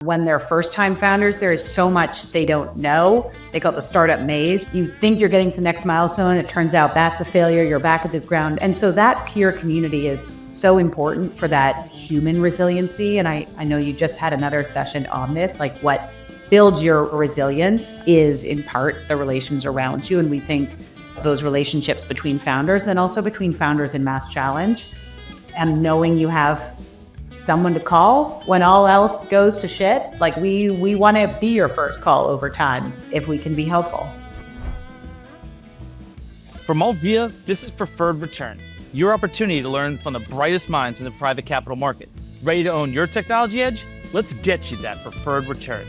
When they're first-time founders, there is so much they don't know. They call it the startup maze. You think you're getting to the next milestone. It turns out that's a failure. You're back at the ground. And so that peer community is so important for that human resiliency. And I know you just had another session on this, like what builds your resilience is in part the relations around you. And we think those relationships between founders and also between founders in MassChallenge, and knowing you have someone to call when all else goes to shit. Like we want to be your first call over time if we can be helpful. From Alvia, this is Preferred Return, your opportunity to learn from the brightest minds in the private capital market. Ready to own your technology edge? Let's get you that preferred return.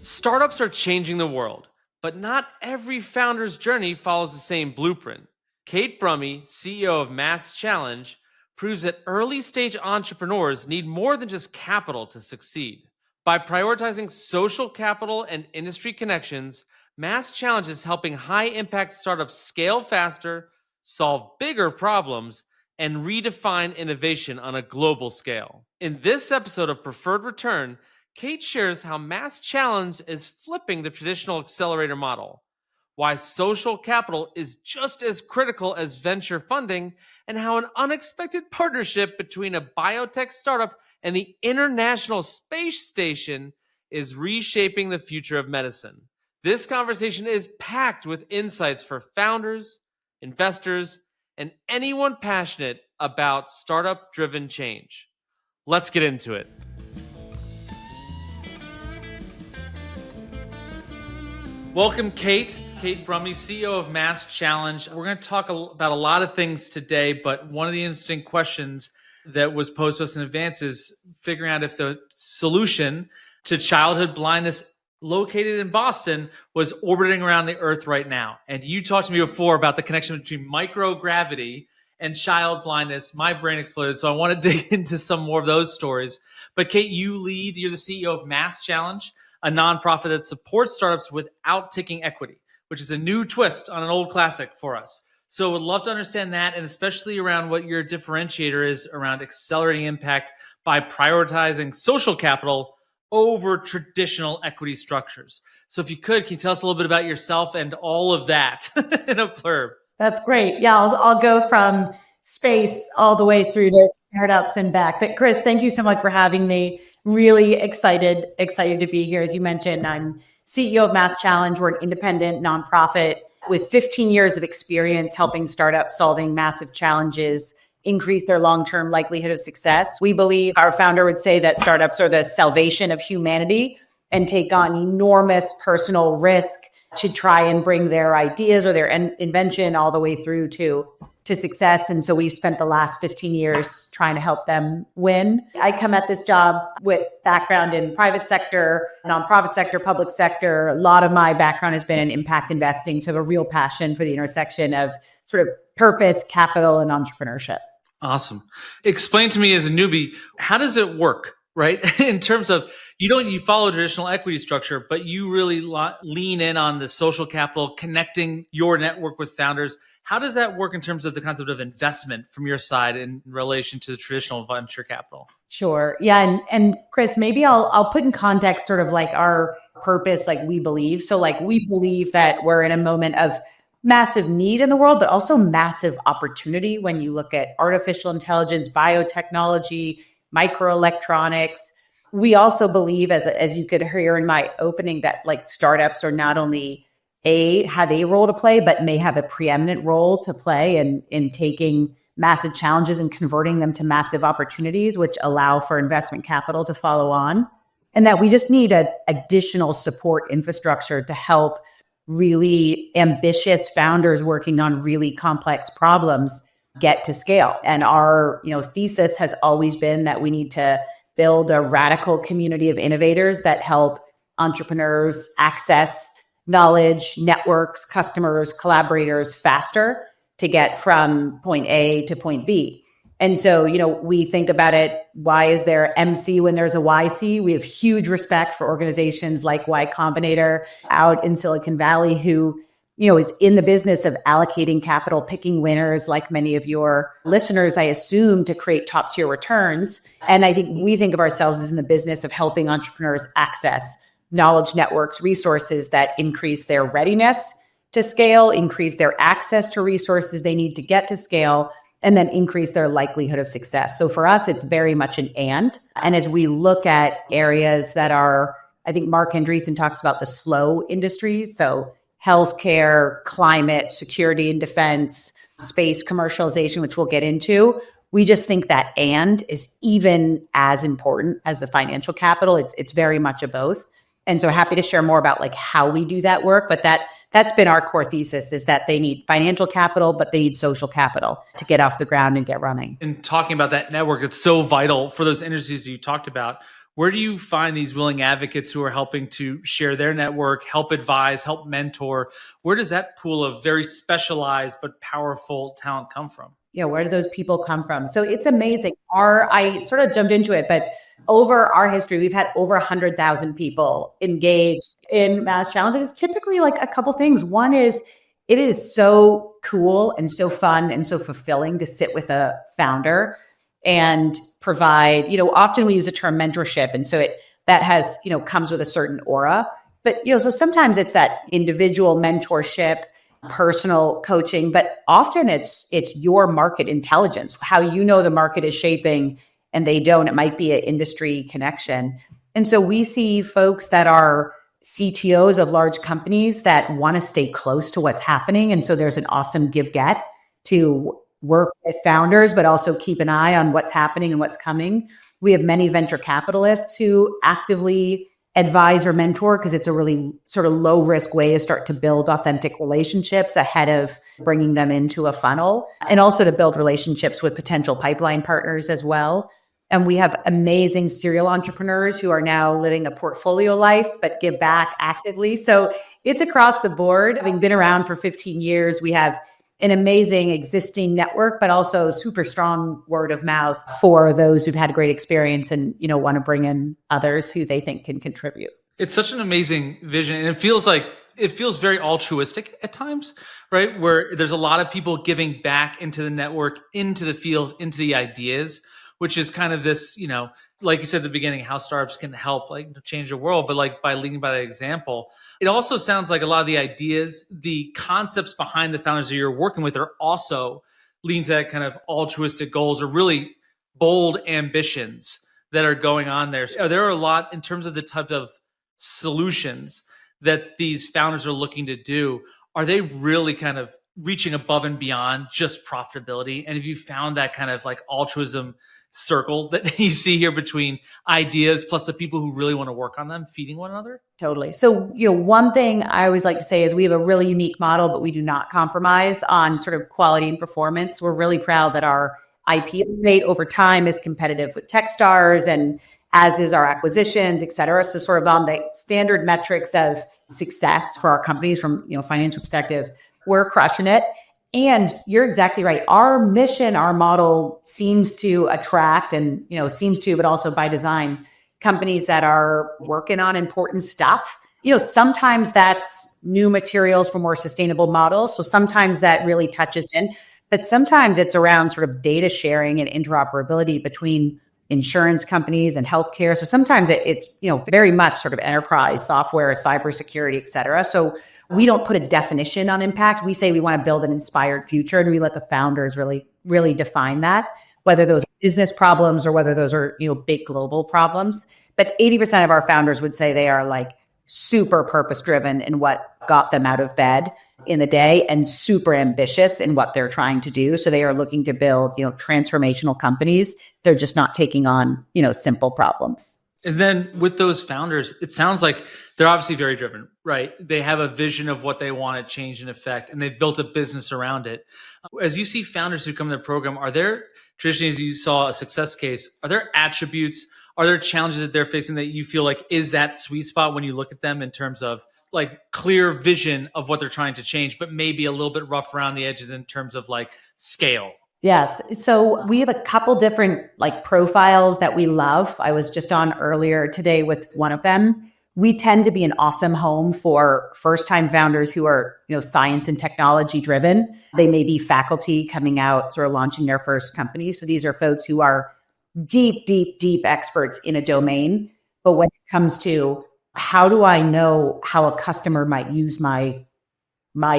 Startups are changing the world, but not every founder's journey follows the same blueprint. Cait Brumme, CEO of MassChallenge, proves that early-stage entrepreneurs need more than just capital to succeed. By prioritizing social capital and industry connections, MassChallenge is helping high-impact startups scale faster, solve bigger problems, and redefine innovation on a global scale. In this episode of Preferred Return, Cait shares how MassChallenge is flipping the traditional accelerator model, why social capital is just as critical as venture funding, and how an unexpected partnership between a biotech startup and the International Space Station is reshaping the future of medicine. This conversation is packed with insights for founders, investors, and anyone passionate about startup-driven change. Let's get into it. Welcome, Cait. Cait Brumme, CEO of MassChallenge. We're going to talk about a lot of things today, but one of the interesting questions that was posed to us in advance is figuring out if the solution to childhood blindness located in Boston was orbiting around the Earth right now. And you talked to me before about the connection between microgravity and child blindness. My brain exploded, so I want to dig into some more of those stories. But Cait, you're the CEO of MassChallenge, a nonprofit that supports startups without taking equity, which is a new twist on an old classic for us. So would love to understand that, and especially around what your differentiator is around accelerating impact by prioritizing social capital over traditional equity structures. So if you could, can you tell us a little bit about yourself and all of that in a blurb? That's great. Yeah, I'll go from space all the way through to startups and back. But Chris, thank you so much for having me. Really excited to be here. As you mentioned, I'm CEO of MassChallenge. We're an independent nonprofit with 15 years of experience helping startups solving massive challenges, increase their long-term likelihood of success. We believe, our founder would say, that startups are the salvation of humanity and take on enormous personal risk to try and bring their ideas or their invention all the way through to success. And so we've spent the last 15 years trying to help them win. I come at this job with background in private sector, nonprofit sector, public sector. A lot of my background has been in impact investing. So I have a real passion for the intersection of sort of purpose, capital, and entrepreneurship. Awesome. Explain to me as a newbie, how does it work, right? In terms of, you follow traditional equity structure, but you really lean in on the social capital, connecting your network with founders. How does that work in terms of the concept of investment from your side in relation to the traditional venture capital? Sure. Yeah. And Chris, maybe I'll put in context sort of like our purpose, like we believe. So like we believe that we're in a moment of massive need in the world, but also massive opportunity when you look at artificial intelligence, biotechnology, microelectronics. We also believe, as you could hear in my opening, that like startups are not only have a role to play, but may have a preeminent role to play in taking massive challenges and converting them to massive opportunities, which allow for investment capital to follow on. And that we just need an additional support infrastructure to help really ambitious founders working on really complex problems get to scale. And our thesis has always been that we need to build a radical community of innovators that help entrepreneurs access knowledge, networks, customers, collaborators faster to get from point A to point B. And so, we think about it, why is there MC when there's a YC? We have huge respect for organizations like Y Combinator out in Silicon Valley who is in the business of allocating capital, picking winners, like many of your listeners, I assume, to create top tier returns. And I think we think of ourselves as in the business of helping entrepreneurs access knowledge networks, resources that increase their readiness to scale, increase their access to resources they need to get to scale, and then increase their likelihood of success. So for us, it's very much an and. And as we look at areas that are, I think Mark Andreessen talks about the slow industries. So healthcare, climate, security and defense, space commercialization, which we'll get into. We just think that and is even as important as the financial capital. It's very much a both. And so happy to share more about like how we do that work. But that's been our core thesis, is that they need financial capital, but they need social capital to get off the ground and get running. And talking about that network, it's so vital for those industries you talked about. Where do you find these willing advocates who are helping to share their network, help advise, help mentor? Where does that pool of very specialized but powerful talent come from? Yeah, where do those people come from? So it's amazing. I sort of jumped into it, but over our history, we've had over 100,000 people engaged in MassChallenge. And it's typically like a couple things. One is it is so cool and so fun and so fulfilling to sit with a founder and provide, often we use the term mentorship. And so that has, comes with a certain aura. But, so sometimes it's that individual mentorship, personal coaching, but often it's your market intelligence, how the market is shaping and they don't. It might be an industry connection. And so we see folks that are CTOs of large companies that want to stay close to what's happening. And so there's an awesome give-get to work with founders, but also keep an eye on what's happening and what's coming. We have many venture capitalists who actively advise or mentor because it's a really sort of low risk way to start to build authentic relationships ahead of bringing them into a funnel, and also to build relationships with potential pipeline partners as well. And we have amazing serial entrepreneurs who are now living a portfolio life, but give back actively. So it's across the board. Having been around for 15 years, we have an amazing existing network, but also super strong word of mouth for those who've had a great experience and, want to bring in others who they think can contribute. It's such an amazing vision. And it feels very altruistic at times, right? Where there's a lot of people giving back into the network, into the field, into the ideas, which is kind of this, like you said at the beginning, how startups can help change the world, but by leading by the example. It also sounds like a lot of the ideas, the concepts behind the founders that you're working with are also leading to that kind of altruistic goals or really bold ambitions that are going on there. So there are a lot in terms of the type of solutions that these founders are looking to do. Are they really kind of reaching above and beyond just profitability? And have you found that kind of altruism circle that you see here between ideas plus the people who really want to work on them feeding one another? Totally. So, one thing I always like to say is we have a really unique model, but we do not compromise on sort of quality and performance. We're really proud that our IP rate over time is competitive with Techstars, and as is our acquisitions, et cetera. So sort of on the standard metrics of success for our companies from, financial perspective, we're crushing it. And you're exactly right. Our mission, our model seems to attract and, but also by design, companies that are working on important stuff. Sometimes that's new materials for more sustainable models. So sometimes that really touches in, but sometimes it's around sort of data sharing and interoperability between insurance companies and healthcare. So sometimes it's, very much sort of enterprise software, cybersecurity, et cetera. So we don't put a definition on impact. We say we want to build an inspired future, and we let the founders really, really define that, whether those are business problems or whether those are, big global problems. But 80% of our founders would say they are super purpose driven in what got them out of bed in the day and super ambitious in what they're trying to do. So they are looking to build, transformational companies. They're just not taking on, simple problems. And then with those founders, it sounds like they're obviously very driven, right? They have a vision of what they want to change and affect, and they've built a business around it. As you see founders who come to the program, are there, traditionally as you saw a success case, are there attributes, are there challenges that they're facing that you feel like is that sweet spot when you look at them in terms of clear vision of what they're trying to change, but maybe a little bit rough around the edges in terms of scale? Yeah. So we have a couple different profiles that we love. I was just on earlier today with one of them. we tend to be an awesome home for first-time founders who are, science and technology driven. They may be faculty coming out, sort of launching their first company. So these are folks who are deep, deep, deep experts in a domain. But when it comes to how do I know how a customer might use my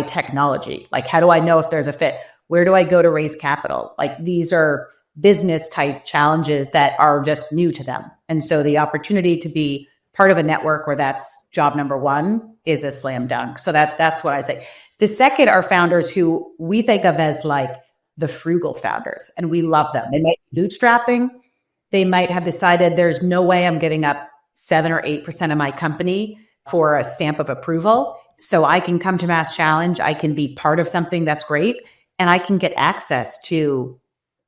technology? Like, how do I know if there's a fit? Where do I go to raise capital? Like, these are business type challenges that are just new to them. And so the opportunity to be part of a network where that's job number one is a slam dunk. So that's what I say. The second are founders who we think of as like the frugal founders, and we love them. They might be bootstrapping. They might have decided there's no way I'm giving up 7 or 8% of my company for a stamp of approval. So I can come to MassChallenge. I can be part of something that's great, and I can get access to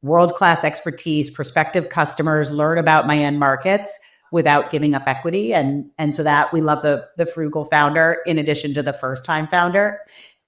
world-class expertise, prospective customers, learn about my end markets without giving up equity. And so that we love the frugal founder in addition to the first-time founder.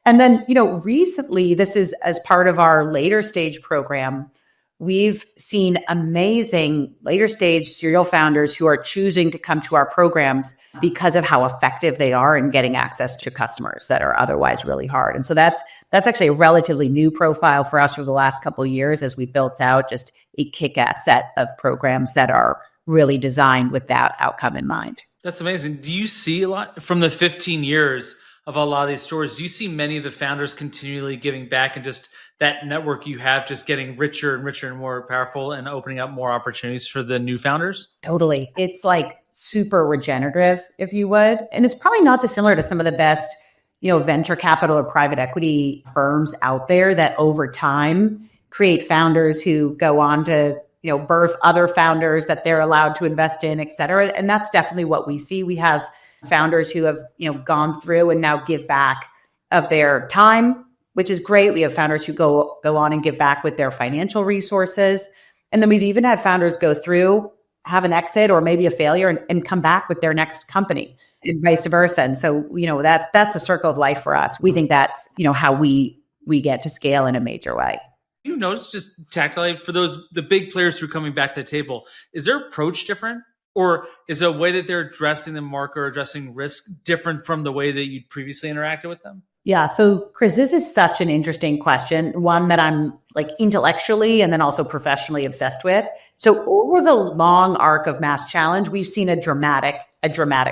And then, recently, this is as part of our later stage program, we've seen amazing later stage serial founders who are choosing to come to our programs because of how effective they are in getting access to customers that are otherwise really hard. And so that's actually a relatively new profile for us over the last couple of years as we built out just a kick-ass set of programs that are really designed with that outcome in mind. That's amazing. Do you see a lot from the 15 years of a lot of these stories? Do you see many of the founders continually giving back and just that network you have just getting richer and richer and more powerful and opening up more opportunities for the new founders? Totally. It's like super regenerative, if you would. And it's probably not dissimilar to some of the best, venture capital or private equity firms out there that over time create founders who go on to, birth other founders that they're allowed to invest in, et cetera. And that's definitely what we see. We have founders who have, gone through and now give back of their time, which is great. We have founders who go on and give back with their financial resources. And then we've even had founders go through, have an exit or maybe a failure and come back with their next company and vice versa. And so, that's a circle of life for us. We think that's, how we get to scale in a major way. You notice just tactically for the big players who are coming back to the table, is their approach different? Or is the way that they're addressing the market or addressing risk different from the way that you'd previously interacted with them? Yeah. So Chris, this is such an interesting question, one that I'm like intellectually and then also professionally obsessed with. So over the long arc of MassChallenge, we've seen a dramatic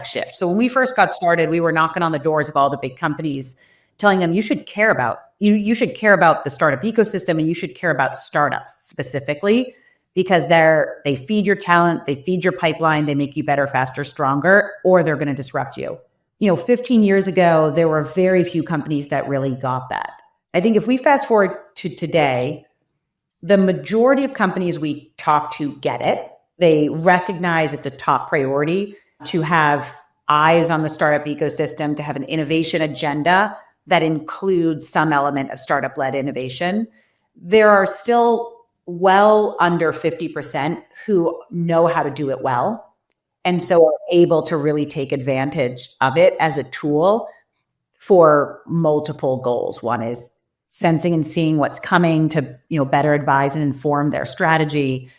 shift. So when we first got started, we were knocking on the doors of all the big companies, telling them you should care about the startup ecosystem and you should care about startups specifically because they feed your talent, they feed your pipeline, they make you better, faster, stronger, or they're going to disrupt you. 15 years ago, there were very few companies that really got that. I think if we fast forward to today, the majority of companies we talk to get it. They recognize it's a top priority to have eyes on the startup ecosystem, to have an innovation agenda that includes some element of startup-led innovation. There are still well under 50% who know how to do it well. And so are able to really take advantage of it as a tool for multiple goals. One is sensing and seeing what's coming to, better advise and inform their strategy,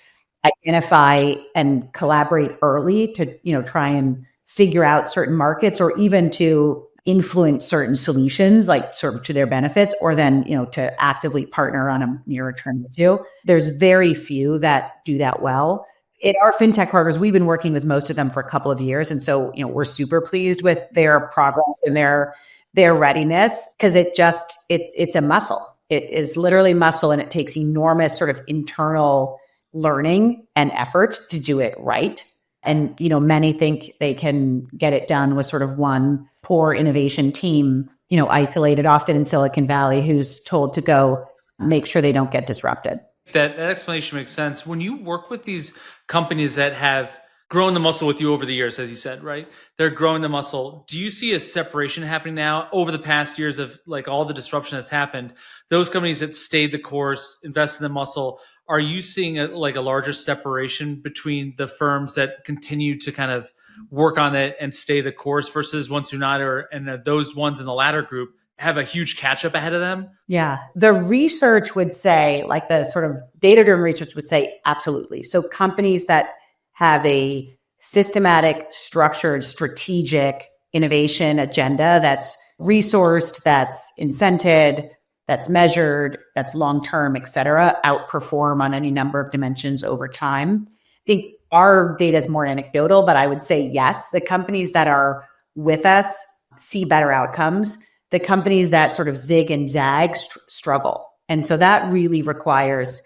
identify and collaborate early to, try and figure out certain markets or even to influence certain solutions, like sort of to their benefits, or then, to actively partner on a nearer term with you. There's very few that do that well. In our fintech partners, we've been working with most of them for a couple of years. And so, we're super pleased with their progress and their readiness because it's a muscle. It is literally muscle and it takes enormous sort of internal learning and effort to do it right. And, many think they can get it done with sort of one poor innovation team, isolated often in Silicon Valley who's told to go make sure they don't get disrupted. That explanation makes sense. When you work with these companies that have grown the muscle with you over the years, as you said, right? They're growing the muscle. Do you see a separation happening now over the past years of like all the disruption that's happened? Those companies that stayed the course, invested in the muscle, are you seeing a larger separation between the firms that continue to kind of work on it and stay the course versus ones who not, and those ones in the latter group have a huge catch up ahead of them? Yeah. The research would say, like the sort of data-driven research would say, absolutely. So companies that have a systematic, structured, strategic innovation agenda that's resourced, that's incented, that's measured, that's long-term, et cetera, outperform on any number of dimensions over time. I think our data is more anecdotal, but I would say yes, the companies that are with us see better outcomes. The companies that sort of zig and zag struggle. And so that really requires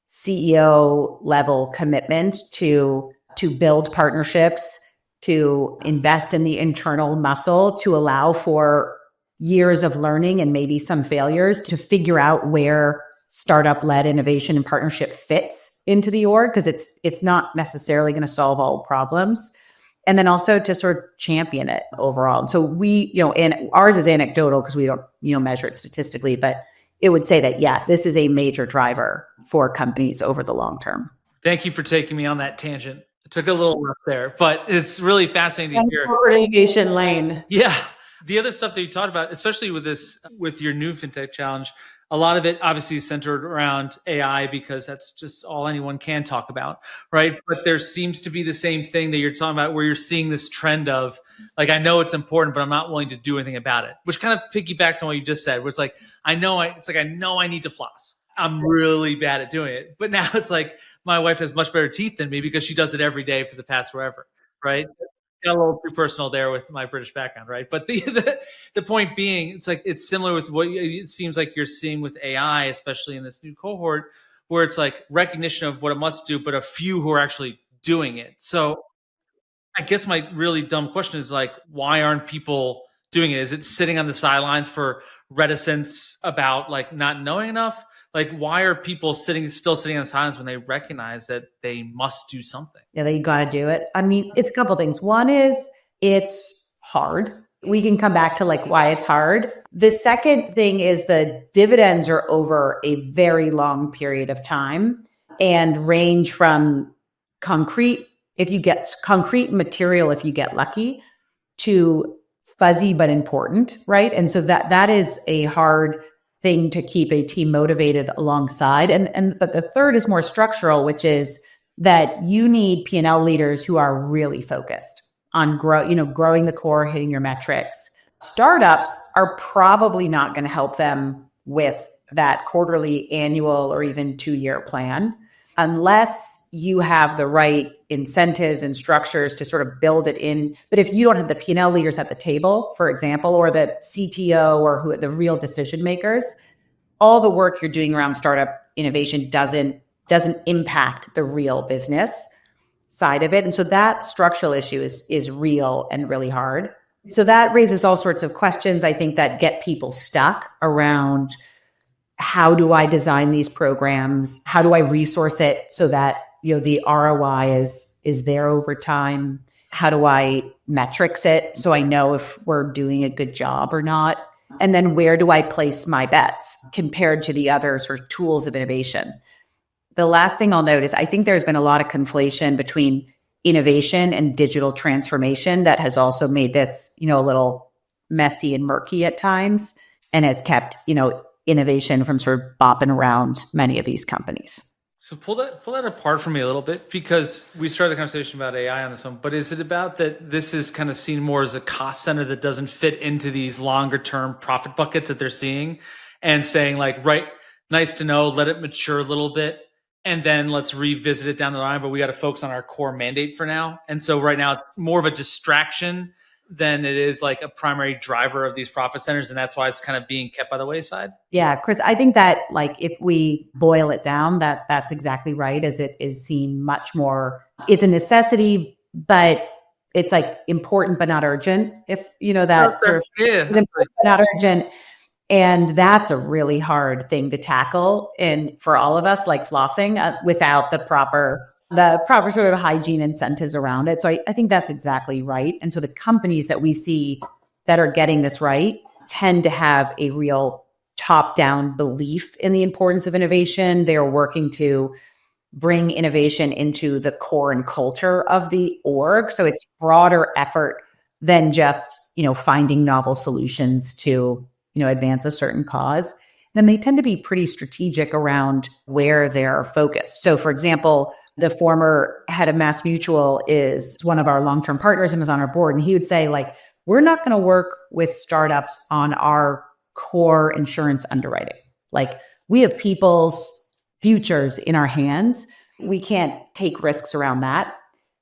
CEO level commitment to build partnerships, to invest in the internal muscle, to allow for years of learning and maybe some failures to figure out where startup-led innovation and partnership fits into the org, because it's not necessarily going to solve all problems. And then also to sort of champion it overall. So we, and ours is anecdotal because we don't, measure it statistically, but it would say that, yes, this is a major driver for companies over the long term. Thank you for taking me on that tangent. It took a little left there, but it's really fascinating to hear. Corporate innovation lane. Yeah. The other stuff that you talked about, especially with your new FinTech challenge, a lot of it obviously is centered around AI because that's just all anyone can talk about, right? But there seems to be the same thing that you're talking about where you're seeing this trend of like, I know it's important, but I'm not willing to do anything about it, which kind of piggybacks on what you just said, where it's like, I know I need to floss. I'm really bad at doing it. But now it's like my wife has much better teeth than me because she does it every day for the past forever, right? Got a little too personal there with my British background, right? But the point being, it's like it's similar with what it seems like you're seeing with AI, especially in this new cohort, where it's like recognition of what it must do, but a few who are actually doing it. So I guess my really dumb question is like, why aren't people doing it? Is it sitting on the sidelines for reticence about like not knowing enough? Like, why are people still sitting on the sidelines when they recognize that they must do something? Yeah, you got to do it. I mean, it's a couple of things. One is it's hard. We can come back to like why it's hard. The second thing is the dividends are over a very long period of time and range from concrete, if you get concrete material, if you get lucky, to fuzzy but important, right? And so that is a hard thing to keep a team motivated alongside. But the third is more structural, which is that you need P&L leaders who are really focused on growing the core, hitting your metrics. Startups are probably not going to help them with that quarterly, annual, or even 2-year plan unless you have the right incentives and structures to sort of build it in. But if you don't have the P&L leaders at the table, for example, or the CTO or the real decision makers, all the work you're doing around startup innovation doesn't impact the real business side of it. And so that structural issue is real and really hard. So that raises all sorts of questions, I think, that get people stuck around how do I design these programs? How do I resource it so that the ROI is there over time? How do I metrics it so I know if we're doing a good job or not? And then where do I place my bets compared to the other sort of tools of innovation? The last thing I'll note is I think there's been a lot of conflation between innovation and digital transformation that has also made this, a little messy and murky at times and has kept, innovation from sort of bopping around many of these companies. So pull that apart for me a little bit, because we started the conversation about AI on this one, but is it about that this is kind of seen more as a cost center that doesn't fit into these longer term profit buckets that they're seeing and saying like, right, nice to know, let it mature a little bit, and then let's revisit it down the line, but we got to focus on our core mandate for now. And so right now it's more of a distraction than it is like a primary driver of these profit centers. And that's why it's kind of being kept by the wayside. Yeah, Chris, I think that like if we boil it down, that's exactly right, as it is seen much more. It's a necessity, but it's like important but not urgent. If that sort of is important but not urgent. And that's a really hard thing to tackle. And for all of us, like flossing without the proper sort of hygiene incentives around it. So I think that's exactly right. And so the companies that we see that are getting this right tend to have a real top-down belief in the importance of innovation. They're working to bring innovation into the core and culture of the org. So it's broader effort than just, finding novel solutions to, advance a certain cause. Then they tend to be pretty strategic around where they're focused. So for example, the former head of Mass Mutual is one of our long-term partners and is on our board. And he would say, like, we're not going to work with startups on our core insurance underwriting. Like, we have people's futures in our hands. We can't take risks around that.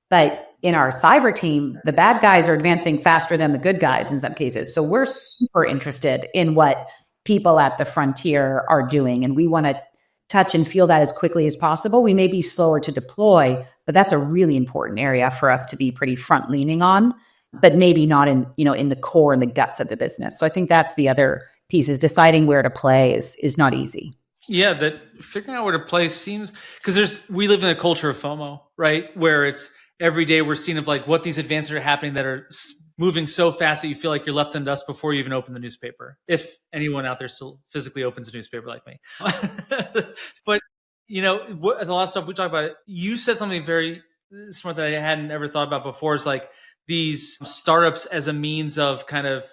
But in our cyber team, the bad guys are advancing faster than the good guys in some cases. So we're super interested in what people at the frontier are doing. And we want to touch and feel that as quickly as possible. We may be slower to deploy, but that's a really important area for us to be pretty front leaning on, but maybe not in, in the core and the guts of the business. So I think that's the other piece, is deciding where to play is not easy. Yeah, that figuring out where to play seems, because we live in a culture of FOMO, right? Where it's every day we're seeing of like what these advances are happening that are moving so fast that you feel like you're left in dust before you even open the newspaper. If anyone out there still physically opens a newspaper like me. But, the lot of stuff we talk about, you said something very smart that I hadn't ever thought about before, is like these startups as a means of kind of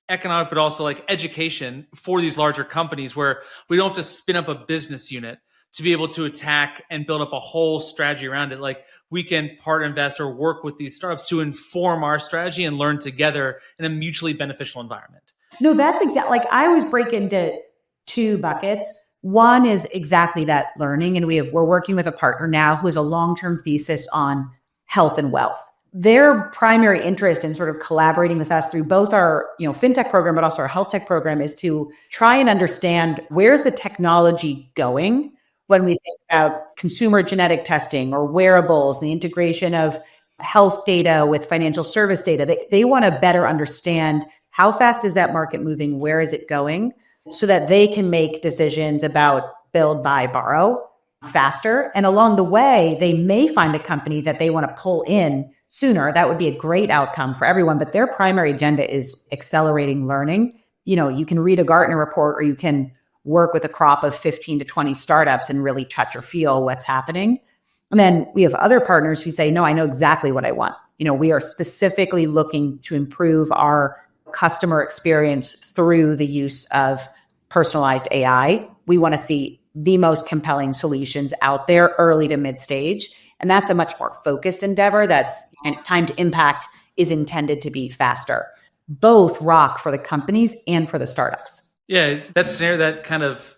economic, but also like education for these larger companies, where we don't have to spin up a business unit to be able to attack and build up a whole strategy around it. Like, we can part invest or work with these startups to inform our strategy and learn together in a mutually beneficial environment. No, that's exactly, like, I always break into two buckets. One is exactly that, learning. And we're working with a partner now who has a long-term thesis on health and wealth. Their primary interest in sort of collaborating with us through both our, fintech program, but also our health tech program, is to try and understand where's the technology going when we think about consumer genetic testing or wearables, the integration of health data with financial service data. They want to better understand how fast is that market moving, where is it going, so that they can make decisions about build, buy, borrow faster. And along the way, they may find a company that they want to pull in sooner. That would be a great outcome for everyone. But their primary agenda is accelerating learning. You can read a Gartner report, or you can work with a crop of 15 to 20 startups and really touch or feel what's happening. And then we have other partners who say, no, I know exactly what I want. We are specifically looking to improve our customer experience through the use of personalized AI. We want to see the most compelling solutions out there early to mid stage. And that's a much more focused endeavor. And time to impact is intended to be faster. Both rock for the companies and for the startups. Yeah, that kind of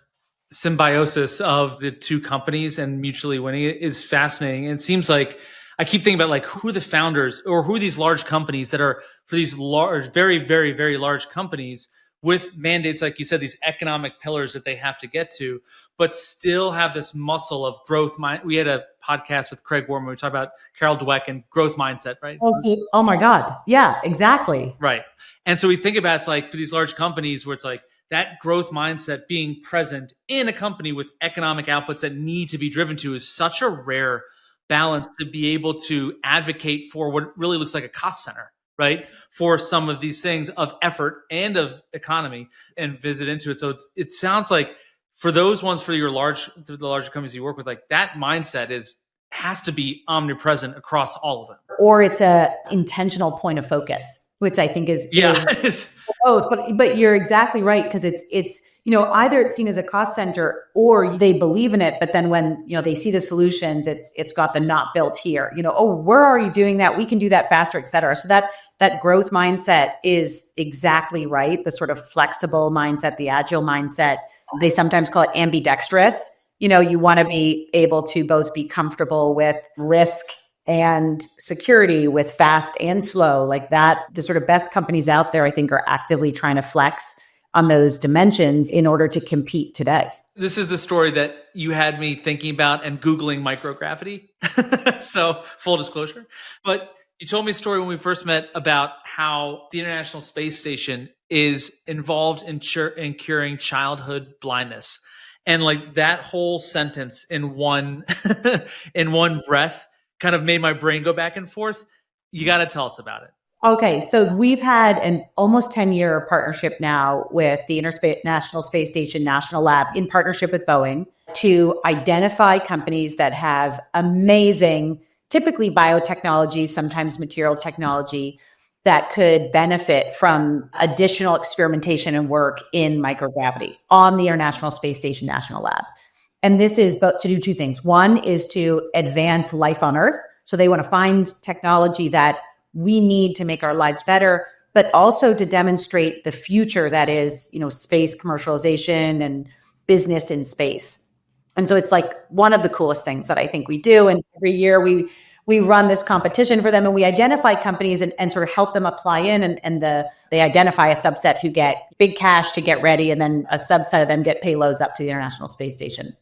symbiosis of the two companies and mutually winning is fascinating. And it seems like I keep thinking about like who are the founders, or who are these large companies that are, for these large, very, very, very large companies with mandates, like you said, these economic pillars that they have to get to, but still have this muscle of growth mind. We had a podcast with Craig Warman. We talked about Carol Dweck and growth mindset, right? Oh my God. Yeah, exactly. Right. And so we think about, it's like for these large companies where it's like that growth mindset being present in a company with economic outputs that need to be driven to is such a rare balance to be able to advocate for what really looks like a cost center, right? For some of these things of effort and of economy, and visit into it. So it sounds like for those ones, for the larger companies you work with, like that mindset has to be omnipresent across all of them. Or it's a intentional point of focus, which I think is both. But you're exactly right, because it's either it's seen as a cost center, or they believe in it, but then when they see the solutions, it's got the not built here. Where are you doing that? We can do that faster, et cetera. So that growth mindset is exactly right. The sort of flexible mindset, the agile mindset. They sometimes call it ambidextrous. You want to be able to both be comfortable with risk and security, with fast and slow, like that. The sort of best companies out there, I think, are actively trying to flex on those dimensions in order to compete today. This is the story that you had me thinking about and Googling microgravity. So full disclosure. But you told me a story when we first met about how the International Space Station is involved in curing childhood blindness. And like that whole sentence in one in one breath kind of made my brain go back and forth. You got to tell us about it. Okay, so we've had an almost 10-year partnership now with the International Space Station National Lab, in partnership with Boeing, to identify companies that have amazing, typically biotechnology, sometimes material technology, that could benefit from additional experimentation and work in microgravity on the International Space Station National Lab. And this is to do two things. One is to advance life on Earth. So they want to find technology that we need to make our lives better, but also to demonstrate the future that is, space commercialization and business in space. And so it's like one of the coolest things that I think we do. And every year we run this competition for them, and we identify companies and sort of help them apply in, and they identify a subset who get big cash to get ready, and then a subset of them get payloads up to the International Space Station.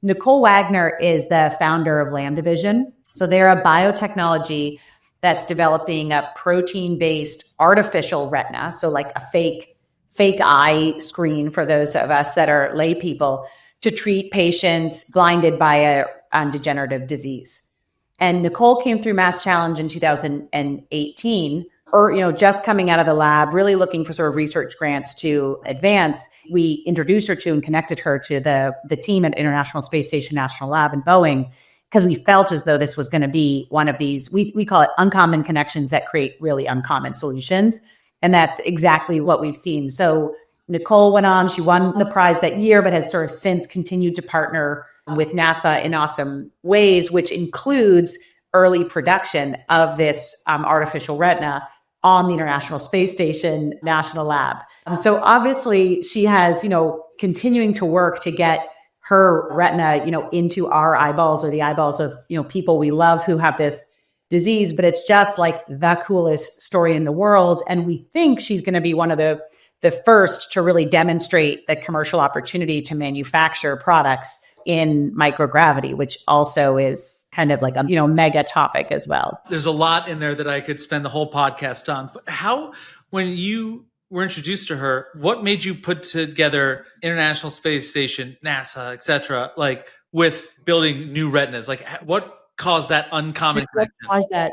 Nicole Wagner is the founder of Lambda Vision. So they're a biotechnology that's developing a protein-based artificial retina. So like a fake eye screen for those of us that are lay people, to treat patients blinded by a degenerative disease. And Nicole came through MassChallenge in 2018, or just coming out of the lab, really looking for sort of research grants to advance. We introduced her to and connected her to the team at International Space Station National Lab in Boeing, because we felt as though this was going to be one of these, we call it uncommon connections that create really uncommon solutions. And that's exactly what we've seen. So Nicole went on, she won the prize that year, but has sort of since continued to partner with NASA in awesome ways, which includes early production of this artificial retina on the International Space Station National Lab. So obviously she has, continuing to work to get her retina, into our eyeballs or the eyeballs of, people we love who have this disease, but it's just like the coolest story in the world. And we think she's going to be one of the first to really demonstrate the commercial opportunity to manufacture products in microgravity, which also is kind of like a mega topic as well. There's a lot in there that I could spend the whole podcast on. But how, when you were introduced to her, what made you put together International Space Station, NASA, et cetera, like with building new retinas? Like what caused that uncommon connection?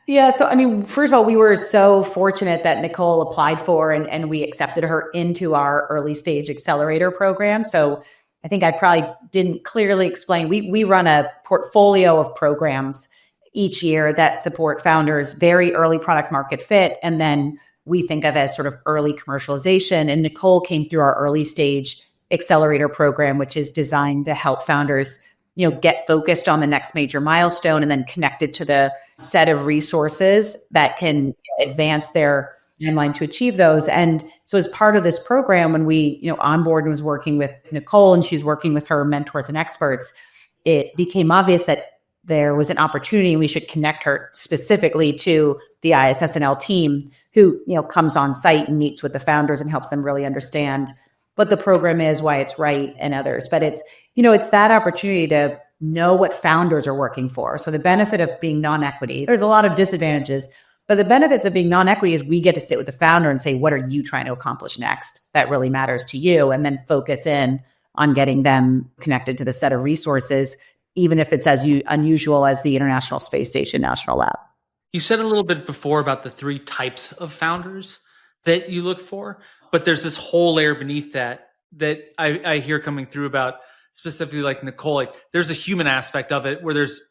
Yeah. So, first of all, we were so fortunate that Nicole applied for and we accepted her into our early stage accelerator program. So I think I probably didn't clearly explain. We run a portfolio of programs each year that support founders, very early product market fit, and then we think of as sort of early commercialization. And Nicole came through our early stage accelerator program, which is designed to help founders, get focused on the next major milestone and then connected to the set of resources that can advance their timeline to achieve those. And so as part of this program, when we, onboard and was working with Nicole and she's working with her mentors and experts, it became obvious that there was an opportunity and we should connect her specifically to the ISSNL team who, comes on site and meets with the founders and helps them really understand what the program is, why it's right, and others. But it's, it's that opportunity to know what founders are working for. So the benefit of being non-equity, there's a lot of disadvantages, but the benefits of being non-equity is we get to sit with the founder and say, what are you trying to accomplish next that really matters to you? And then focus in on getting them connected to the set of resources, even if it's as unusual as the International Space Station National Lab. You said a little bit before about the 3 types of founders that you look for, but there's this whole layer beneath that I hear coming through about specifically like Nicole. Like there's a human aspect of it where there's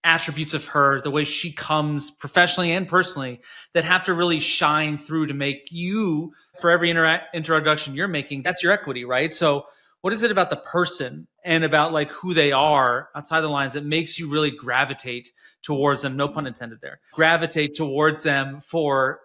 attributes of her, the way she comes professionally and personally, that have to really shine through to make you, for every introduction you're making, that's your equity, right? So what is it about the person and about like who they are outside the lines that makes you really gravitate towards them, no pun intended there, gravitate towards them to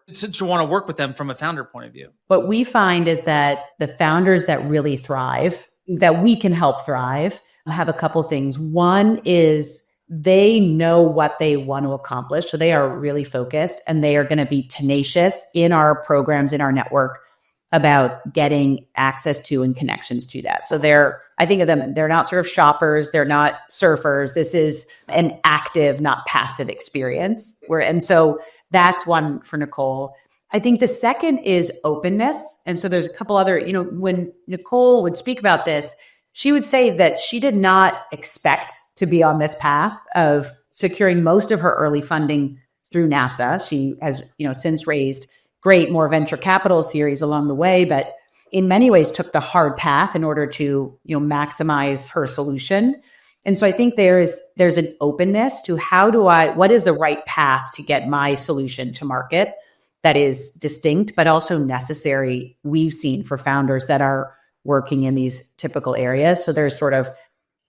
want to work with them from a founder point of view? What we find is that the founders that really thrive, that we can help thrive, have a couple things. One is they know what they want to accomplish. So they are really focused and they are going to be tenacious in our programs, in our network, about getting access to and connections to that. So I think of them, they're not sort of shoppers, they're not surfers. This is an active, not passive experience. And so that's one for Nicole. I think the second is openness. And so there's a couple other, when Nicole would speak about this, she would say that she did not expect to be on this path of securing most of her early funding through NASA. She has, since raised more venture capital series along the way, but in many ways took the hard path in order to, maximize her solution. And so I think there's an openness to what is the right path to get my solution to market that is distinct, but also necessary, we've seen, for founders that are working in these typical areas. So there's sort of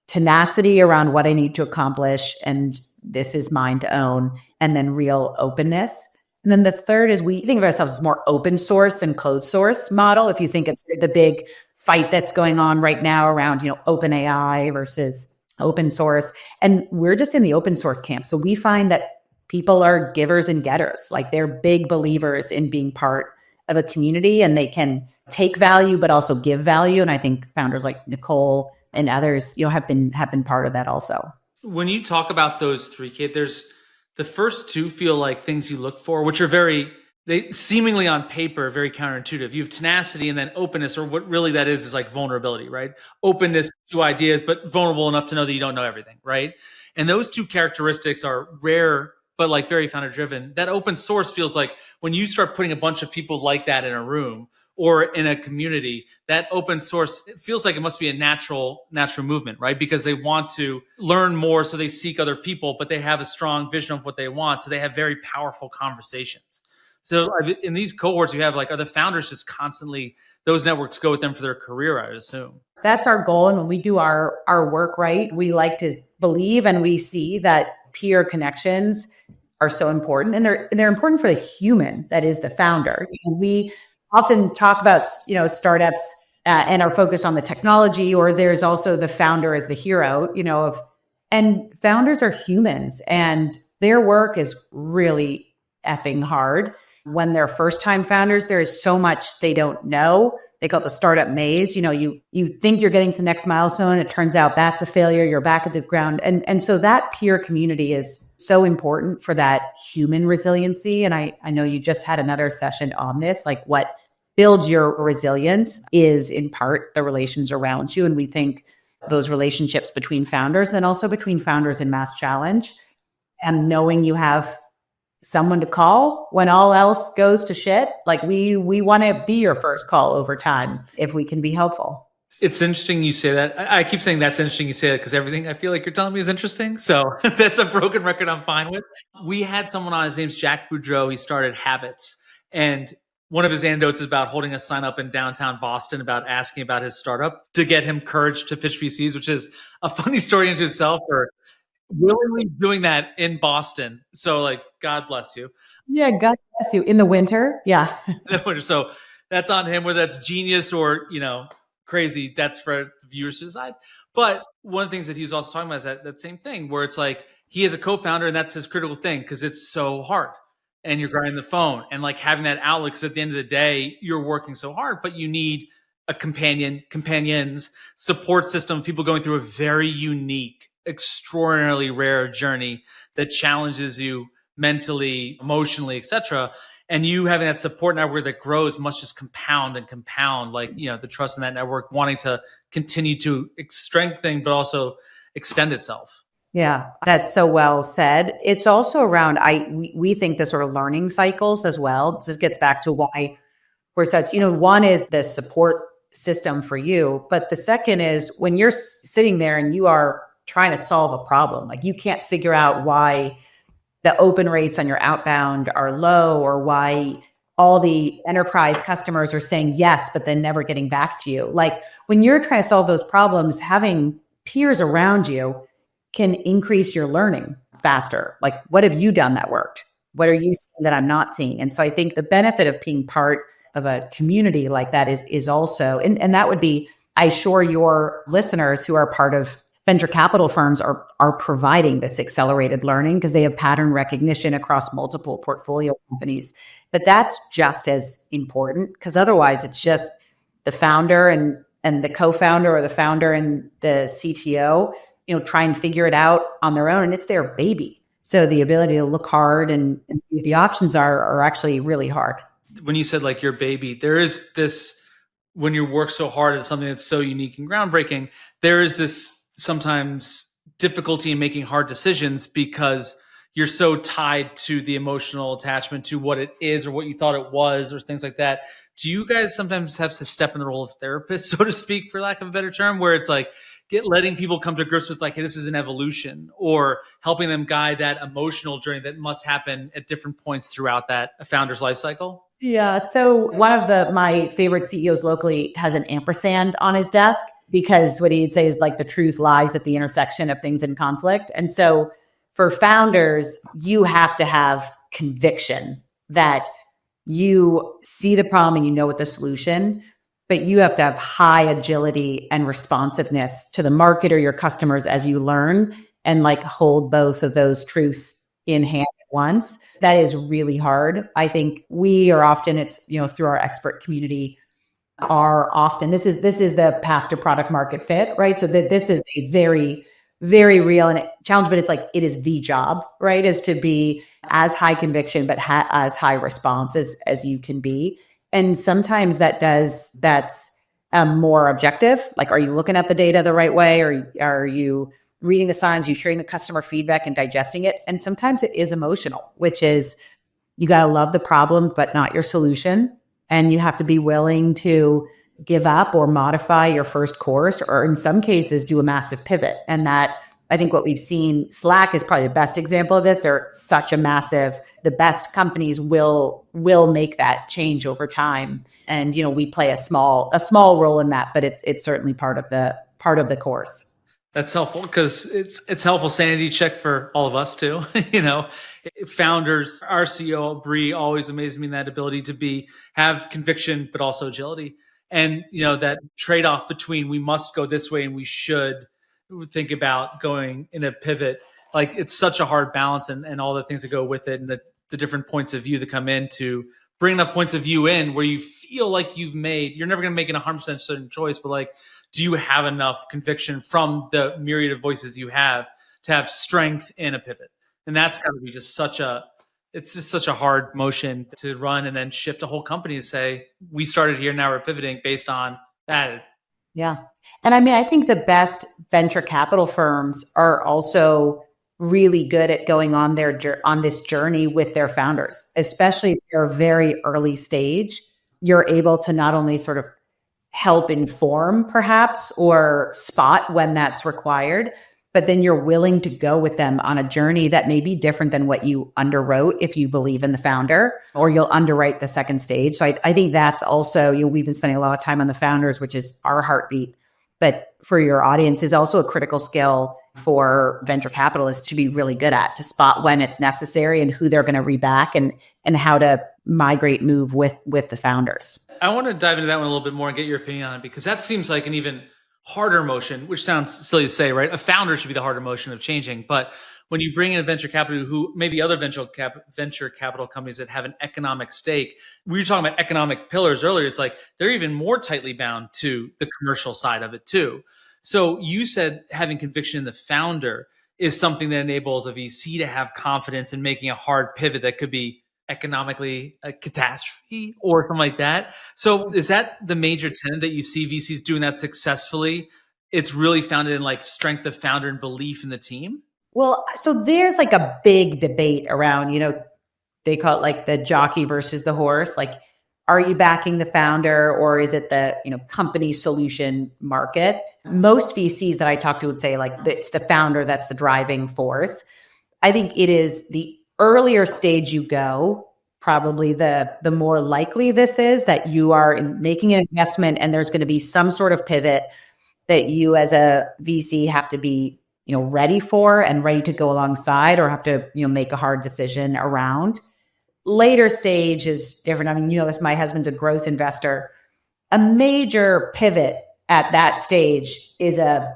tenacity around what I need to accomplish, and this is mine to own, and then real openness. And then the third is we think of ourselves as more open source than closed source model. If you think of the big fight that's going on right now around, open AI versus open source. And we're just in the open source camp. So we find that people are givers and getters. Like they're big believers in being part of a community, and they can take value, but also give value. And I think founders like Nicole and others, have been part of that also. When you talk about those three, Cait, there's the first two feel like things you look for, which are they seemingly on paper, very counterintuitive. You have tenacity and then openness, or what really that is like vulnerability, right? Openness to ideas, but vulnerable enough to know that you don't know everything, right? And those two characteristics are rare, but like very founder driven. That open source feels like when you start putting a bunch of people like that in a room or in a community, that open source, it feels like it must be a natural movement, right? Because they want to learn more, so they seek other people, but they have a strong vision of what they want. So they have very powerful conversations. So in these cohorts you have, are the founders just constantly, those networks go with them for their career, I would assume? That's our goal. And when we do our work right, we like to believe and we see that peer connections are so important. And they're important for the human that is the founder. We often talk about, startups and are focused on the technology, or there's also the founder as the hero, and founders are humans, and their work is really effing hard. When they're first time founders, there is so much they don't know. They call it the startup maze. You think you're getting to the next milestone. It turns out that's a failure. You're back at the ground. And so that peer community is so important for that human resiliency. And I know you just had another session on this, like what builds your resilience is in part the relations around you. And we think those relationships between founders and also between founders in MassChallenge, and knowing you have someone to call when all else goes to shit. Like we want to be your first call over time if we can be helpful. It's interesting you say that. I keep saying that's interesting you say that because everything I feel like you're telling me is interesting. So that's a broken record I'm fine with. We had someone on, his name's Jack Boudreau. He started Habits. And one of his anecdotes is about holding a sign up in downtown Boston about asking about his startup to get him courage to pitch VCs, which is a funny story into itself for willingly doing that in Boston. So God bless you. Yeah, God bless you. In the winter. Yeah. So that's on him, whether that's genius or, crazy. That's for viewers to decide. But one of the things that he was also talking about is that same thing where it's like he is a co-founder and that's his critical thing because it's so hard. And you're grinding the phone and having that outlet, because at the end of the day, you're working so hard, but you need a companions, support system, people going through a very unique, extraordinarily rare journey that challenges you mentally, emotionally, etc. And you having that support network that grows must just compound, the trust in that network, wanting to continue to strengthen, but also extend itself. Yeah, that's so well said. It's also around, we think the sort of learning cycles as well. It just gets back to why we're such, one is the support system for you, but the second is when you're sitting there and you are trying to solve a problem, you can't figure out why the open rates on your outbound are low, or why all the enterprise customers are saying yes, but then never getting back to you. When you're trying to solve those problems, having peers around you can increase your learning faster. What have you done that worked? What are you seeing that I'm not seeing? And so I think the benefit of being part of a community like that is also, and that would be, I assure your listeners who are part of venture capital firms are providing this accelerated learning because they have pattern recognition across multiple portfolio companies. But that's just as important, because otherwise it's just the founder and the co-founder, or the founder and the CTO, try and figure it out on their own, and it's their baby. So the ability to look hard and the options are actually really hard. When you said your baby, there is this, when you work so hard at something that's so unique and groundbreaking, there is this sometimes difficulty in making hard decisions because you're so tied to the emotional attachment to what it is or what you thought it was or things like that. Do you guys sometimes have to step in the role of therapist, so to speak, for lack of a better term, where it's letting people come to grips with hey, this is an evolution, or helping them guide that emotional journey that must happen at different points throughout that founder's life cycle? Yeah. So one of my favorite CEOs locally has an ampersand on his desk. because what he'd say is like the truth lies at the intersection of things in conflict. And so for founders, you have to have conviction that you see the problem and you know what the solution, but you have to have high agility and responsiveness to the market or your customers as you learn, and like hold both of those truths in hand at once. That is really hard. I think we are often, it's, through our expert community, are often, this is the path to product market fit, right? So that this is a very, very real and challenge, but it's like, it is the job, right? Is to be as high conviction, but as high response as you can be. And sometimes that's more objective. Like, are you looking at the data the right way? Or are you reading the signs? Are you hearing the customer feedback and digesting it? And sometimes it is emotional, which is, you got to love the problem, but not your solution. And you have to be willing to give up or modify your first course, or in some cases do a massive pivot. And that, I think what we've seen, Slack is probably the best example of this. They're such a massive, the best companies will make that change over time. And, we play a small role in that, but it's certainly part of the course. That's helpful, because it's helpful sanity check for all of us too. Founders, our CEO Bree always amazed me in that ability to have conviction, but also agility. And that trade-off between we must go this way and we should think about going in a pivot. Like, it's such a hard balance, and all the things that go with it, and the different points of view that come in to bring enough points of view in where you feel like you're never going to make it 100% certain choice, but like, do you have enough conviction from the myriad of voices you have to have strength in a pivot? And that's got to be just such a hard motion to run and then shift a whole company to say, we started here, now we're pivoting based on that. Yeah. And I mean, I think the best venture capital firms are also really good at going on this journey with their founders, especially if you're very early stage. You're able to not only sort of help inform perhaps or spot when that's required, but then you're willing to go with them on a journey that may be different than what you underwrote if you believe in the founder, or you'll underwrite the second stage. So I think that's also, we've been spending a lot of time on the founders, which is our heartbeat, but for your audience is also a critical skill for venture capitalists to be really good at, to spot when it's necessary and who they're going to reback and how to move with the founders. I want to dive into that one a little bit more and get your opinion on it, because that seems like an even harder motion, which sounds silly to say, right? A founder should be the harder motion of changing. But when you bring in a venture capital, who maybe other venture capital companies that have an economic stake, we were talking about economic pillars earlier. It's like they're even more tightly bound to the commercial side of it too. So you said having conviction in the founder is something that enables a VC to have confidence in making a hard pivot that could be economically a catastrophe or something like that. So is that the major tenet that you see VCs doing that successfully? It's really founded in like strength of founder and belief in the team? Well, so there's like a big debate around, they call it like the jockey versus the horse. Like, are you backing the founder, or is it the, company solution market? Most VCs that I talk to would say like it's the founder that's the driving force. I think it is the earlier stage you go, probably the more likely this is that you are making an investment and there's going to be some sort of pivot that you as a VC have to be, ready for and ready to go alongside, or have to, make a hard decision around. Later stage is different. I mean, this, my husband's a growth investor. A major pivot at that stage is a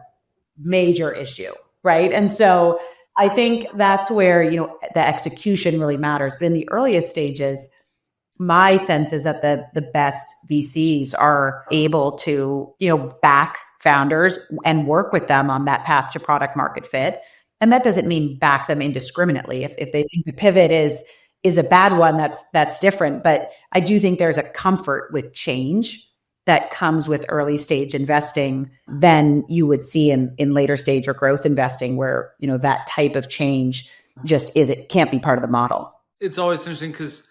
major issue, right? And so I think that's where, the execution really matters. But in the earliest stages, my sense is that the best VCs are able to, back founders and work with them on that path to product market fit. And that doesn't mean back them indiscriminately. If they think the pivot is a bad one, that's different. But I do think there's a comfort with change that comes with early stage investing than you would see in later stage or growth investing, where, that type of change just can't be part of the model. It's always interesting because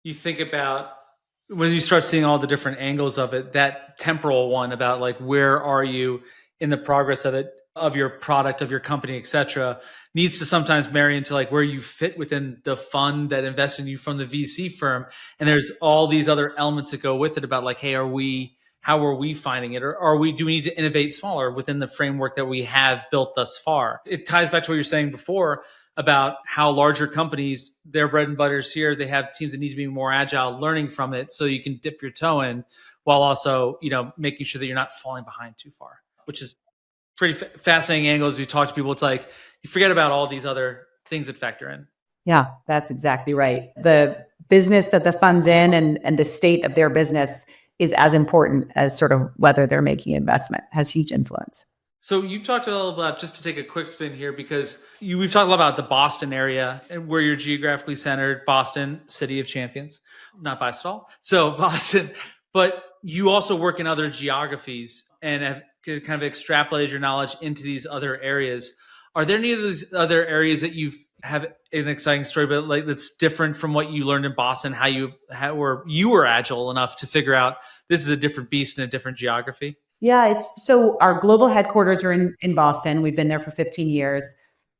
you think about when you start seeing all the different angles of it, that temporal one about like, where are you in the progress of it, of your product, of your company, et cetera, needs to sometimes marry into like where you fit within the fund that invests in you from the VC firm. And there's all these other elements that go with it about like, hey, are we how are we finding it? Or do we need to innovate smaller within the framework that we have built thus far? It ties back to what you're saying before about how larger companies, their bread and butter is here. They have teams that need to be more agile, learning from it so you can dip your toe in while also, making sure that you're not falling behind too far, which is pretty fascinating angle. As we talk to people, it's like you forget about all these other things that factor in. Yeah, that's exactly right. The business that the fund's in and the state of their business is as important as sort of whether they're making investment, has huge influence. So you've talked a little about, just to take a quick spin here, because we've talked a lot about the Boston area and where you're geographically centered, Boston, city of champions, not biased at all. So Boston, but you also work in other geographies and have kind of extrapolated your knowledge into these other areas. Are there any of these other areas that you have an exciting story, but like that's different from what you learned in Boston, how you were agile enough to figure out this is a different beast in a different geography? Yeah, so our global headquarters are in Boston. We've been there for 15 years.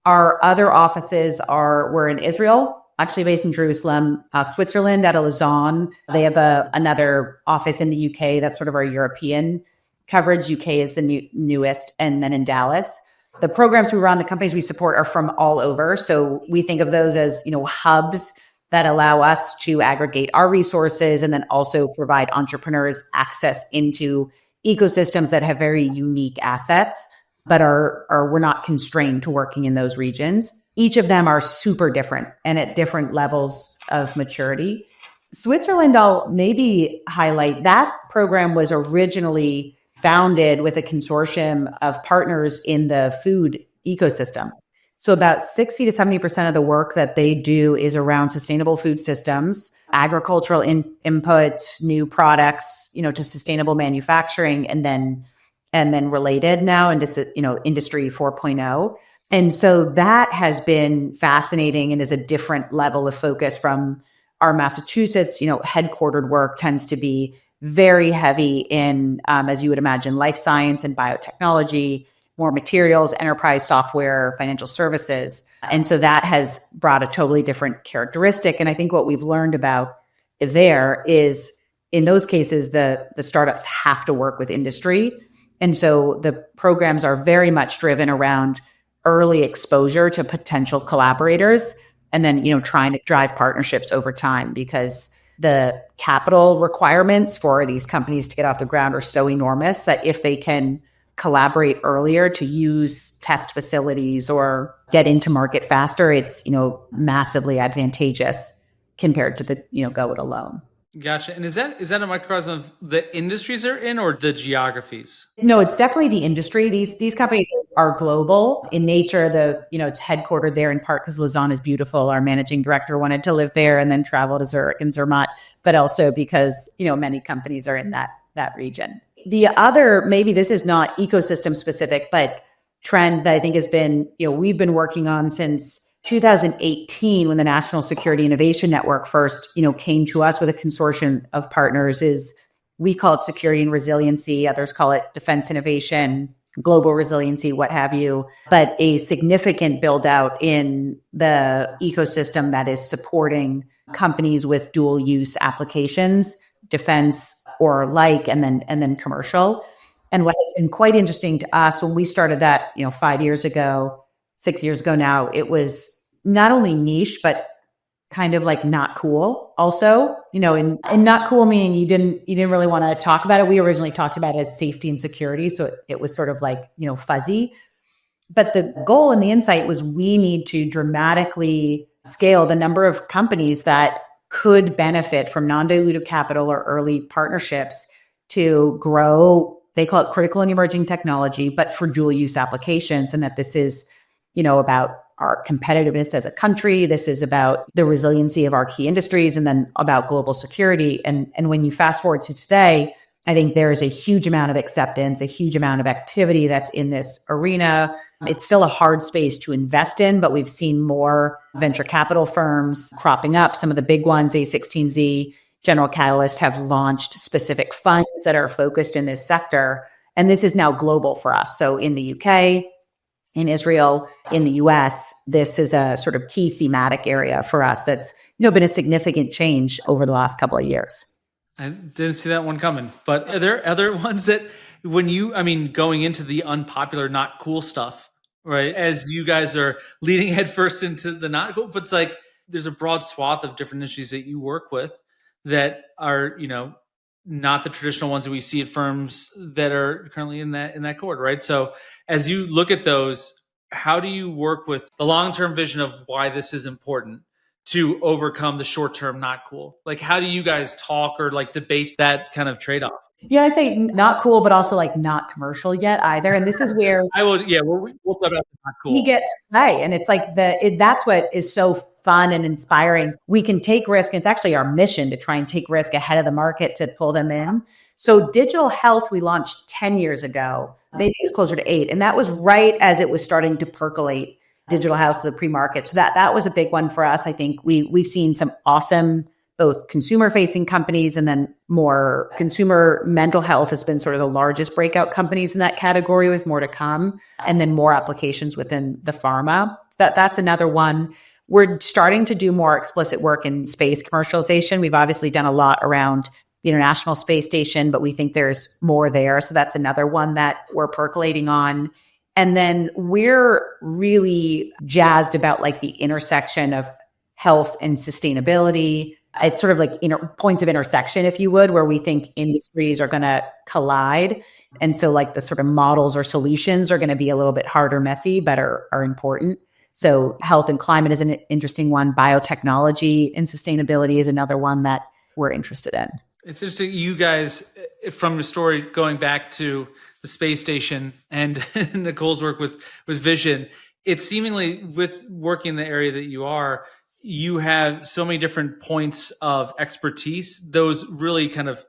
Our other offices we're in Israel, actually based in Jerusalem, Switzerland at Lausanne. They have another office in the UK. That's sort of our European coverage. UK is the newest, and then in Dallas. The programs we run, the companies we support are from all over. So we think of those as, hubs that allow us to aggregate our resources and then also provide entrepreneurs access into ecosystems that have very unique assets, but we're not constrained to working in those regions. Each of them are super different and at different levels of maturity. Switzerland, I'll maybe highlight, that program was originally founded with a consortium of partners in the food ecosystem. So about 60 to 70% of the work that they do is around sustainable food systems, agricultural inputs, new products, to sustainable manufacturing, and then related now into, industry 4.0. And so that has been fascinating and is a different level of focus from our Massachusetts, headquartered work tends to be very heavy in, as you would imagine, life science and biotechnology, more materials, enterprise software, financial services. And so that has brought a totally different characteristic. And I think what we've learned about there is, in those cases, the startups have to work with industry. And so the programs are very much driven around early exposure to potential collaborators and then, trying to drive partnerships over time, because the capital requirements for these companies to get off the ground are so enormous that if they can collaborate earlier to use test facilities or get into market faster, it's, massively advantageous compared to the, go it alone. Gotcha. And is that a microcosm of the industries they're in or the geographies? No, it's definitely the industry. These companies are global in nature. It's headquartered there in part because Lausanne is beautiful. Our managing director wanted to live there and then travel to Zurich and Zermatt, but also because, many companies are in that region. The other, maybe this is not ecosystem specific, but trend that I think has been, we've been working on since 2018, when the National Security Innovation Network first, came to us with a consortium of partners, is we call it security and resiliency. Others call it defense innovation, global resiliency, what have you. But a significant build out in the ecosystem that is supporting companies with dual use applications, defense or like, and then commercial. And what has been quite interesting to us when we started that, 5 years ago, 6 years ago now, it was not only niche, but kind of like not cool also, and not cool meaning you didn't really want to talk about it. We originally talked about it as safety and security. So it was sort of like, fuzzy. But the goal and the insight was we need to dramatically scale the number of companies that could benefit from non-dilutive capital or early partnerships to grow. They call it critical and emerging technology, but for dual use applications. And that this is, about our competitiveness as a country. This is about the resiliency of our key industries and then about global security. And when you fast forward to today, I think there is a huge amount of acceptance, a huge amount of activity that's in this arena. It's still a hard space to invest in, but we've seen more venture capital firms cropping up. Some of the big ones, A16Z, General Catalyst, have launched specific funds that are focused in this sector. And this is now global for us. So in the UK, in Israel, in the US, this is a sort of key thematic area for us that's, been a significant change over the last couple of years. I didn't see that one coming. But are there other ones that going into the unpopular, not cool stuff, right? As you guys are leading headfirst into the not cool, but it's like there's a broad swath of different industries that you work with that are, not the traditional ones that we see at firms that are currently in that cohort, right? So as you look at those, how do you work with the long-term vision of why this is important to overcome the short-term not cool? Like, how do you guys talk or like debate that kind of trade-off? Yeah, I'd say not cool, but also like not commercial yet either. And this is where we'll talk about not cool. we get to play. And it's like that's what is so fun and inspiring. We can take risk. And it's actually our mission to try and take risk ahead of the market to pull them in. So digital health, we launched 10 years ago. Maybe it was closer to 8. And that was right as it was starting to percolate digital health to the pre-market. So that was a big one for us. I think we've seen some awesome both consumer-facing companies and then more consumer mental health has been sort of the largest breakout companies in that category with more to come, and then more applications within the pharma. That's another one. We're starting to do more explicit work in space commercialization. We've obviously done a lot around the International Space Station, but we think there's more there. So that's another one that we're percolating on. And then we're really jazzed about like the intersection of health and sustainability. It's sort of like points of intersection, if you would, where we think industries are going to collide. And so like the sort of models or solutions are going to be a little bit harder, messy, but are important. So health and climate is an interesting one. Biotechnology and sustainability is another one that we're interested in. It's interesting. You guys, from the story going back to the space station and Nicole's work with vision, it's seemingly with working in the area that you have so many different points of expertise, those really kind of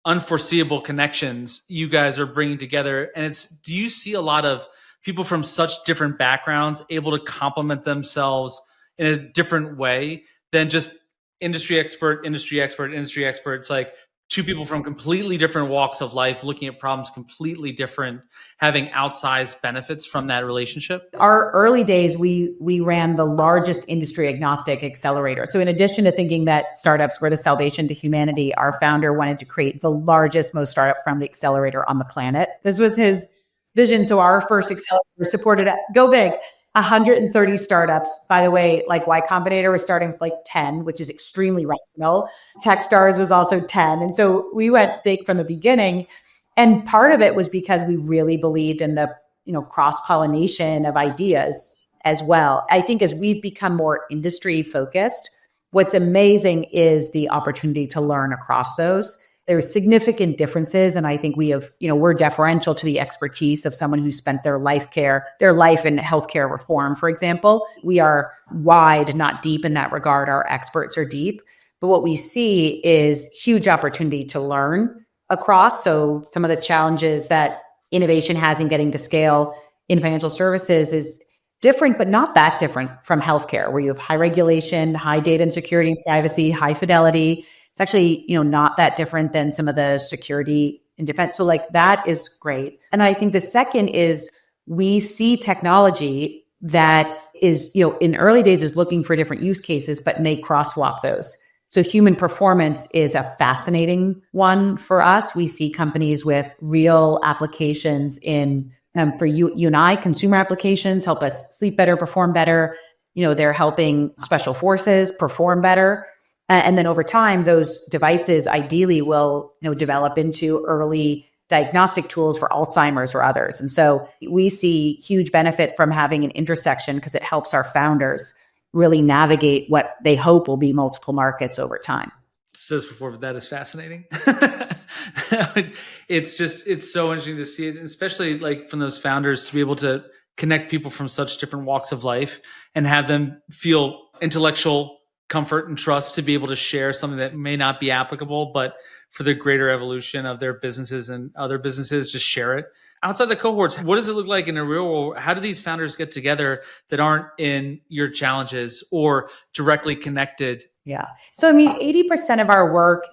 unforeseeable connections you guys are bringing together. And do you see a lot of people from such different backgrounds able to complement themselves in a different way than just industry expert? It's like two people from completely different walks of life, looking at problems completely different, having outsized benefits from that relationship? Our early days, we ran the largest industry agnostic accelerator. So in addition to thinking that startups were the salvation to humanity, our founder wanted to create the largest, most startup-friendly accelerator on the planet. This was his vision. So our first accelerator supported Go Big. 130 startups. By the way, like Y Combinator was starting with like 10, which is extremely rational. Techstars was also 10. And so we went big from the beginning. And part of it was because we really believed in the, cross-pollination of ideas as well. I think as we've become more industry focused, what's amazing is the opportunity to learn across those. There's significant differences. And I think we're deferential to the expertise of someone who spent their life in healthcare reform, for example. We are wide, not deep in that regard. Our experts are deep. But what we see is huge opportunity to learn across. So some of the challenges that innovation has in getting to scale in financial services is different, but not that different from healthcare, where you have high regulation, high data and security and privacy, high fidelity. It's actually, not that different than some of the security and defense. So like that is great. And I think the second is we see technology that is, in early days is looking for different use cases, but may crosswalk those. So human performance is a fascinating one for us. We see companies with real applications in, for you and I, consumer applications help us sleep better, perform better. They're helping special forces perform better. And then over time, those devices ideally will, develop into early diagnostic tools for Alzheimer's or others. And so we see huge benefit from having an intersection because it helps our founders really navigate what they hope will be multiple markets over time. Says before, but that is fascinating. It's so interesting to see it, especially like from those founders to be able to connect people from such different walks of life and have them feel intellectual comfort and trust to be able to share something that may not be applicable, but for the greater evolution of their businesses and other businesses, just share it. Outside the cohorts, what does it look like in a real world? How do these founders get together that aren't in your challenges or directly connected? Yeah. So, 80% of our work,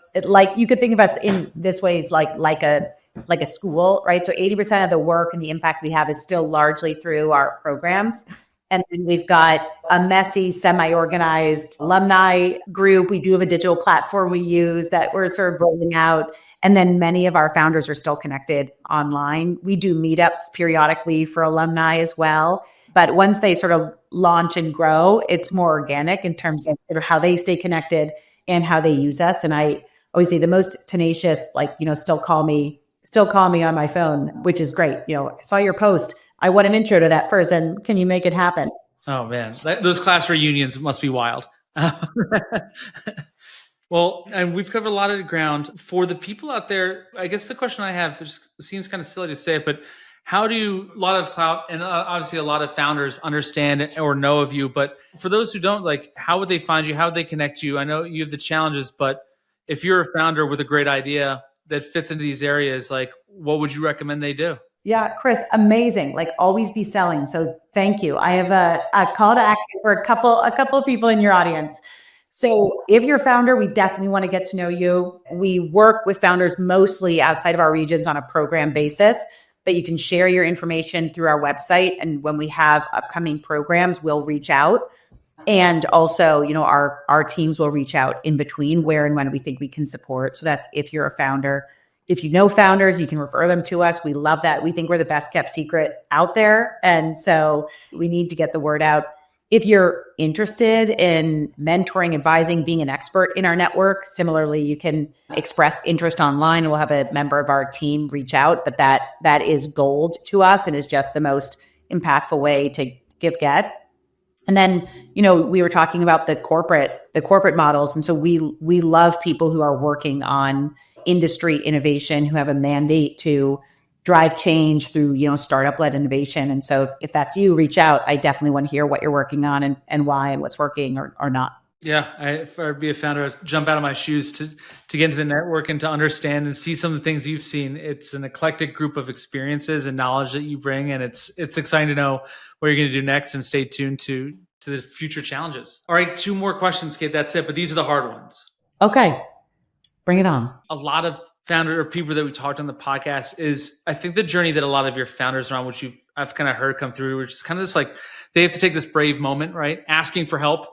you could think of us in this way, is like a school, right? So 80% of the work and the impact we have is still largely through our programs. And then we've got a messy, semi-organized alumni group. We do have a digital platform we use that we're sort of rolling out. And then many of our founders are still connected online. We do meetups periodically for alumni as well. But once they sort of launch and grow, it's more organic in terms of sort of how they stay connected and how they use us. And I always say the most tenacious, still call me on my phone, which is great. I saw your post. I want an intro to that person. Can you make it happen? Oh man, those class reunions must be wild. Well, and we've covered a lot of ground. For the people out there, I guess the question I have, it seems kind of silly to say it, but how do a lot of clout and obviously a lot of founders understand or know of you? But for those who don't, how would they find you? How would they connect you? I know you have the challenges, but if you're a founder with a great idea that fits into these areas, what would you recommend they do? Yeah, Chris, amazing. Always be selling. So thank you. I have a call to action for a couple of people in your audience. So if you're a founder, we definitely want to get to know you. We work with founders mostly outside of our regions on a program basis, but you can share your information through our website. And when we have upcoming programs, we'll reach out. And also, our teams will reach out in between where and when we think we can support. So that's if you're a founder. If you know founders, you can refer them to us. We love that. We think we're the best kept secret out there. And so we need to get the word out. If you're interested in mentoring, advising, being an expert in our network, similarly, you can express interest online and we'll have a member of our team reach out. But that is gold to us and is just the most impactful way to get. And then, we were talking about the corporate models. And so we love people who are working on industry innovation, who have a mandate to drive change through, startup-led innovation. And so if that's you, reach out. I definitely want to hear what you're working on and why and what's working or not. Yeah, if I'd be a founder, I'd jump out of my shoes to get into the network and to understand and see some of the things you've seen. It's an eclectic group of experiences and knowledge that you bring, and it's exciting to know what you're going to do next. And stay tuned to the future challenges. All right, 2 more questions, Cait. That's it, but these are the hard ones. Okay, bring it on. A lot of founder or people that we talked on the podcast is, I think, the journey that a lot of your founders are on, which I've kind of heard come through, which is kind of this they have to take this brave moment, right? Asking for help,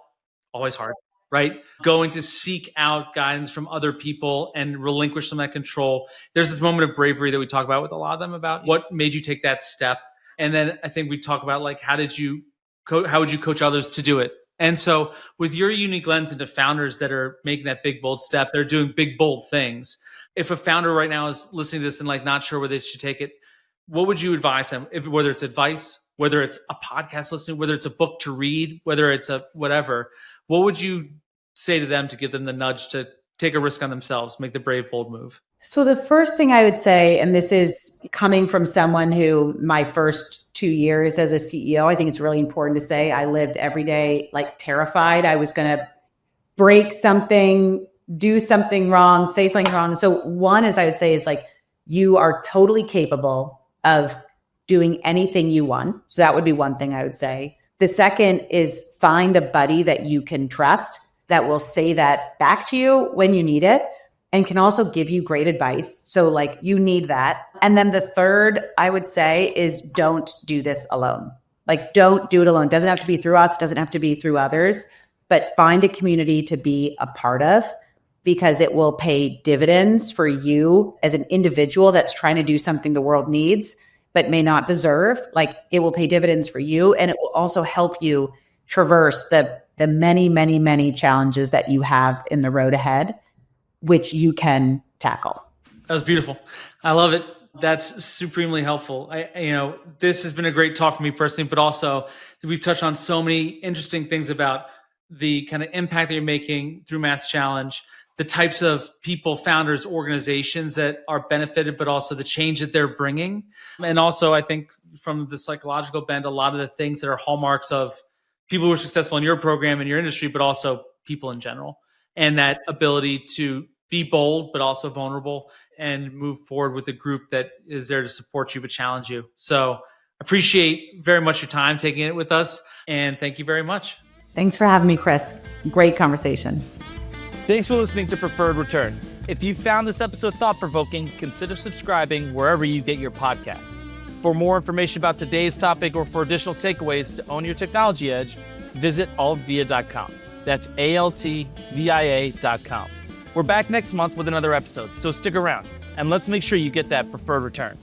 always hard, right? Going to seek out guidance from other people and relinquish some of that control. There's this moment of bravery that we talk about with a lot of them about what made you take that step. And then I think we talk about how would you coach others to do it? And so with your unique lens into founders that are making that big, bold step, they're doing big, bold things. If a founder right now is listening to this and not sure where they should take it, what would you advise them? Whether it's advice, whether it's a podcast listening, whether it's a book to read, whether it's a whatever, what would you say to them to give them the nudge to take a risk on themselves, make the brave, bold move? So the first thing I would say, and this is coming from someone who my first 2 years as a CEO, I think it's really important to say I lived every day terrified I was going to break something, do something wrong, say something wrong. So one is I would say is you are totally capable of doing anything you want. So that would be one thing I would say. The second is find a buddy that you can trust that will say that back to you when you need it and can also give you great advice. So you need that. And then the third I would say is don't do this alone. Don't do it alone. It doesn't have to be through us. It doesn't have to be through others, but find a community to be a part of because it will pay dividends for you as an individual that's trying to do something the world needs, but may not deserve. It will pay dividends for you. And it will also help you traverse the many, many, many challenges that you have in the road ahead, which you can tackle. That was beautiful. I love it. That's supremely helpful. This has been a great talk for me personally, but also we've touched on so many interesting things about the kind of impact that you're making through MassChallenge, the types of people, founders, organizations that are benefited, but also the change that they're bringing. And also, I think from the psychological bend, a lot of the things that are hallmarks of people who are successful in your program and your industry, but also people in general. And that ability to be bold, but also vulnerable and move forward with a group that is there to support you, but challenge you. So appreciate very much your time taking it with us. And thank you very much. Thanks for having me, Chris. Great conversation. Thanks for listening to Preferred Return. If you found this episode thought-provoking, consider subscribing wherever you get your podcasts. For more information about today's topic or for additional takeaways to own your technology edge, visit altvia.com. That's altvia.com. We're back next month with another episode, so stick around and let's make sure you get that preferred return.